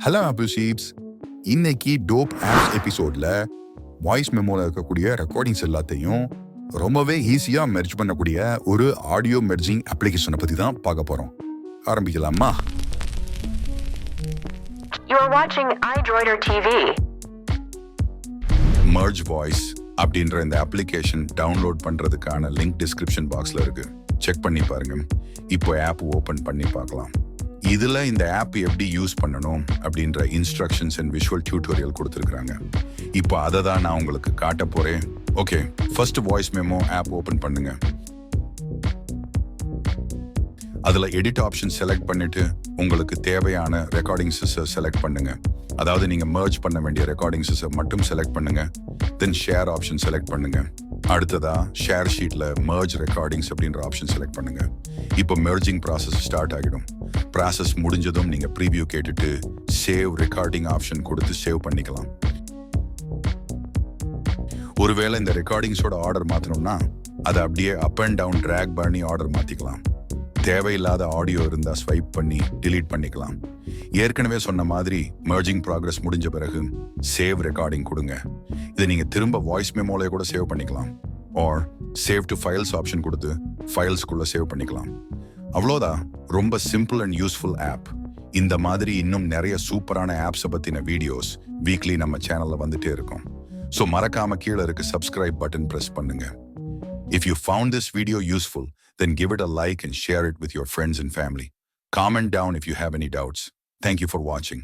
Hello apple ships. இன்னைக்கு dope apps எபிசோட்ல voice மெமோல இருக்கக்கூடிய ரெக்கார்டிங்ஸ் எல்லாத்தையும் ரொம்பவே ஈஸியா மெர்ஜ் பண்ணக்கூடிய ஒரு ஆடியோ மெர்ஜிங் அப்ளிகேஷனை பத்தி தான் பார்க்க போறோம். ஆரம்பிக்கலாமா? You are watching iDroider TV. Merge Voice அப்படின்ற இந்த அப்ளிகேஷன் டவுன்லோட் பண்றதுக்கான லிங்க் டிஸ்கிரிப்ஷன் பாக்ஸ்ல இருக்கு. செக் பண்ணி பாருங்க. இப்போ ஆப் ஓபன் பண்ணி பார்க்கலாம். இதுல இந்த ஆப் எப்படி யூஸ் பண்ணணும் அப்படின்ற இன்ஸ்ட்ரக்ஷன்ஸ் அண்ட் விஷுவல் டியூட்டோரியல் கொடுத்துருக்காங்க. இப்போ அதை தான் நான் உங்களுக்கு காட்ட போறேன். Okay, first voice memo app open பண்ணுங்க. அதுல எடிட் ஆப்ஷன் செலக்ட் பண்ணிட்டு உங்களுக்கு தேவையான ரெக்கார்டிங்ஸை செலக்ட் பண்ணுங்க. அதாவது நீங்க மர்ஜ் பண்ண வேண்டிய ரெக்கார்டிங்ஸை மட்டும் செலக்ட் பண்ணுங்க. தென் ஷேர் ஆப்ஷன் செலக்ட் பண்ணுங்க. அடுத்ததா ஷேர் ஷீட்ல மர்ஜ் ரெக்கார்டிங்ஸ் அப்படின்ற ஆப்ஷன் செலக்ட் பண்ணுங்க. இப்போ மெர்ஜிங் ப்ராசஸ் ஸ்டார்ட் ஆகிடும். ப்ராசஸ் முடிஞ்சதும் நீங்க ப்ரீவியூ கேட்டுட்டு சேவ் ரெக்கார்டிங் ஆப்ஷன் கொடுத்து சேவ் பண்ணிக்கலாம். ஒருவேளை இந்த ரெக்கார்டிங்ஸோட ஆர்டர் மாத்தணும்னா அதை அப்படியே அப் அண்ட் டவுன் டிராக் பண்ணி ஆர்டர் மாத்திக்கலாம். தேவையில்லாத ஆடியோ இருந்தா ஸ்வைப் பண்ணி டிலீட் பண்ணிக்கலாம். ஏற்கனவே சொன்ன மாதிரி மர்ஜிங் ப்ராக்ரஸ் முடிஞ்ச பிறகு சேவ் ரெக்கார்டிங் கொடுங்க. இதை நீங்க திரும்ப வாய்ஸ் மெமோல கூட சேவ் பண்ணிக்கலாம். Or save to files option கொடுத்து ஃபைல்ஸ்குள்ள சேவ் பண்ணிக்கலாம். அவ்வளோதான். ரொம்ப சிம்பிள் அண்ட் யூஸ்ஃபுல் ஆப். இந்த மாதிரி இன்னும் நிறைய சூப்பரான ஆப்ஸை பத்தின வீடியோஸ் வீக்லி நம்ம சேனல்ல வந்துட்டே இருக்கும். ஸோ மறக்காம கீழே இருக்க சப்ஸ்கிரைப் பட்டன் பிரஸ் பண்ணுங்க. If you found this video useful, then give it a like and share it with your friends and family. Comment down if you have any doubts. Thank you for watching.